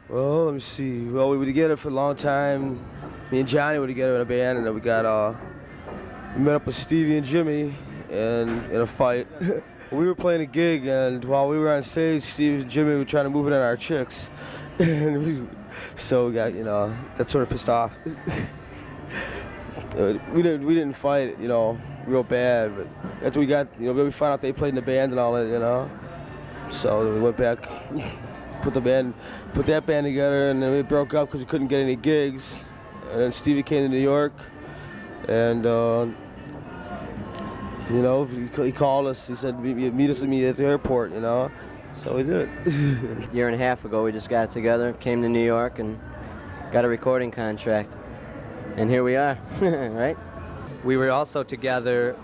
Well, let me see. Well, we were together for a long time. Me and Johnny were together in a band, and then we met up with Stevie and Jimmy in a fight. We were playing a gig, and while we were on stage, Stevie and Jimmy were trying to move in on our chicks. So we got sort of pissed off. We didn't fight, real bad, but after we found out they played in the band and all that, So we went back, put that band together, and then we broke up because we couldn't get any gigs. And then Stevie came to New York, and he called us. He said meet us at the airport, So we did it. A year and a half ago, we just got together, came to New York, and got a recording contract. And here we are, right? We were also together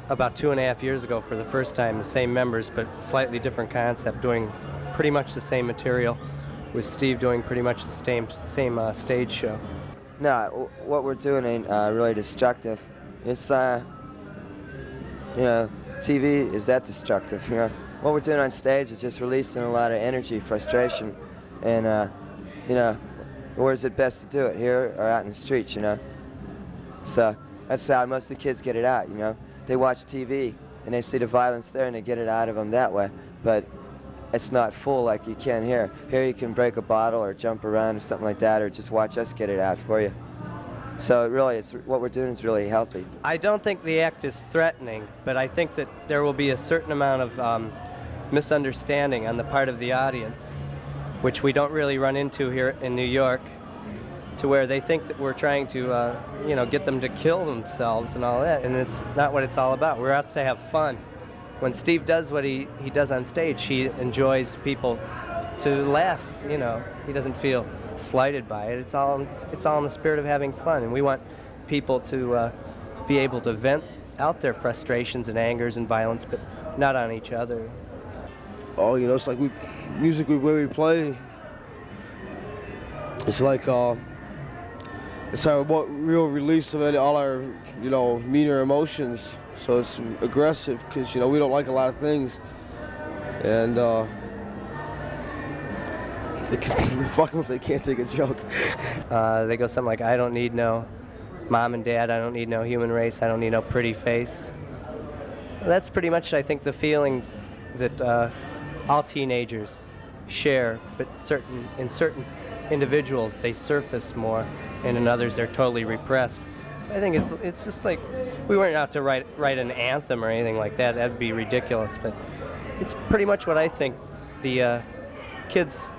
about 2.5 years ago for the first time, the same members, but slightly different concept, doing pretty much the same material, with Steve doing pretty much the same stage show. No, what we're doing ain't really destructive. It's, TV is that destructive, What we're doing on stage is just releasing a lot of energy, frustration, and, where's it best to do it, here or out in the streets, So that's how most of the kids get it out, They watch TV and they see the violence there and they get it out of them that way. But it's not full like you can here. Here you can break a bottle or jump around or something like that, or just watch us get it out for you. So really, what we're doing is really healthy. I don't think the act is threatening, but I think that there will be a certain amount of misunderstanding on the part of the audience, which we don't really run into here in New York, to where they think that we're trying to, get them to kill themselves and all that, and it's not what it's all about. We're out to have fun. When Steve does what he does on stage, he enjoys people to laugh, He doesn't feel slighted by it. It's all in the spirit of having fun, and we want people to be able to vent out their frustrations and angers and violence, but not on each other. Oh, it's like music where we play. It's like it's our real release of all our meaner emotions. So it's aggressive because we don't like a lot of things, and they fuck them if they can't take a joke. They go something like, "I don't need no mom and dad. I don't need no human race. I don't need no pretty face." That's pretty much, I think, the feelings that all teenagers share, but in certain individuals they surface more, and in others they're totally repressed. I think it's just like, we weren't out to write an anthem or anything like that. That'd be ridiculous. But it's pretty much what I think the kids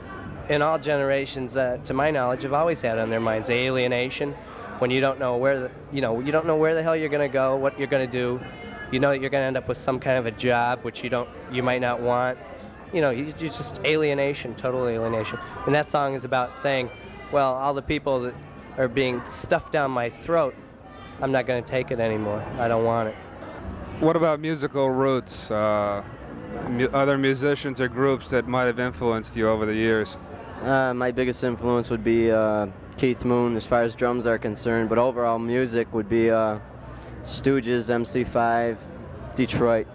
in all generations, to my knowledge, have always had on their minds: alienation, when you don't know where you don't know where the hell you're going to go, what you're going to do. You know that you're going to end up with some kind of a job which you might not want. You just alienation, total alienation. And that song is about saying, well, all the people that are being stuffed down my throat, I'm not going to take it anymore. I don't want it. What about musical roots? Other musicians or groups that might have influenced you over the years? My biggest influence would be Keith Moon, as far as drums are concerned, but overall music would be Stooges, MC5, Detroit.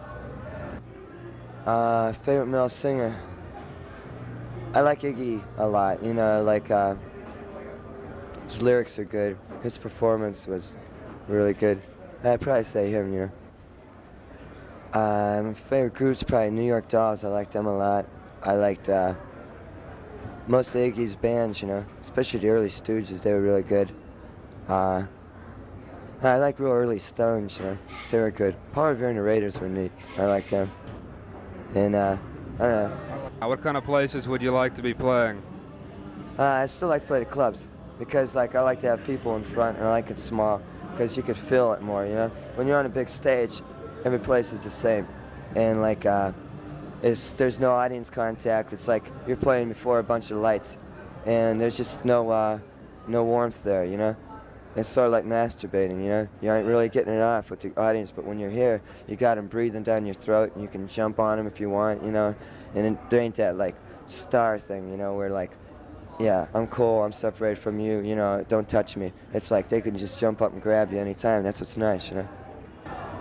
Favorite male singer? I like Iggy a lot. His lyrics are good. His performance was really good. I'd probably say him, My favorite group's probably New York Dolls. I liked them a lot. I liked most of Iggy's bands, especially the early Stooges. They were really good. I like real early Stones, They were good. Paul Revere and the Raiders were neat. I like them. And, I don't know. What kind of places would you like to be playing? I still like to play the clubs because, I like to have people in front, and I like it small because you could feel it more, When you're on a big stage, every place is the same. And, there's no audience contact. It's like you're playing before a bunch of lights, and there's just no warmth there, It's sort of like masturbating, You aren't really getting it off with the audience, but when you're here, you got them breathing down your throat, and you can jump on them if you want, And there ain't that, star thing, where, yeah, I'm cool, I'm separated from you, don't touch me. It's like they can just jump up and grab you anytime. That's what's nice,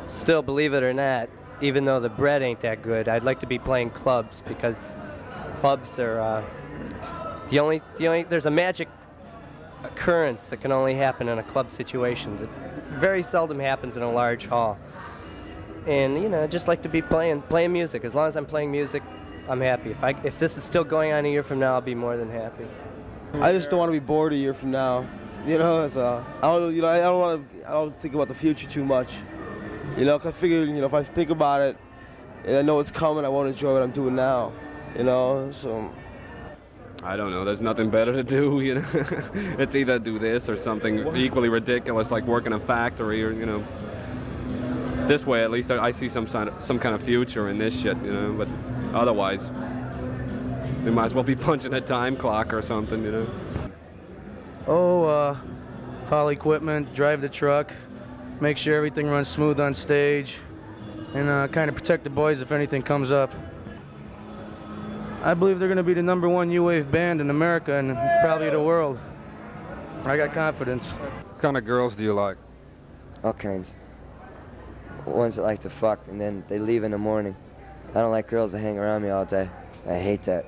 Still, believe it or not, even though the bread ain't that good, I'd like to be playing clubs, because clubs are there's a magic occurrence that can only happen in a club situation that very seldom happens in a large hall. And you know, just like to be playing music. As long as I'm playing music, I'm happy. If this is still going on a year from now, I'll be more than happy. I just don't want to be bored a year from now. You know, I don't think about the future too much. You know, 'cause I figure, you know, if I think about it and I know it's coming, I won't enjoy what I'm doing now. You know, so. I don't know. There's nothing better to do, you know. It's either do this or something equally ridiculous, like work in a factory, or you know. This way, at least, I see some kind of future in this shit, you know. But otherwise, we might as well be punching a time clock or something, you know. Oh, haul equipment, drive the truck, make sure everything runs smooth on stage, and kind of protect the boys if anything comes up. I believe they're going to be the #1 new wave band in America and probably the world. I got confidence. What kind of girls do you like? All kinds. Ones that like to fuck and then they leave in the morning. I don't like girls that hang around me all day. I hate that.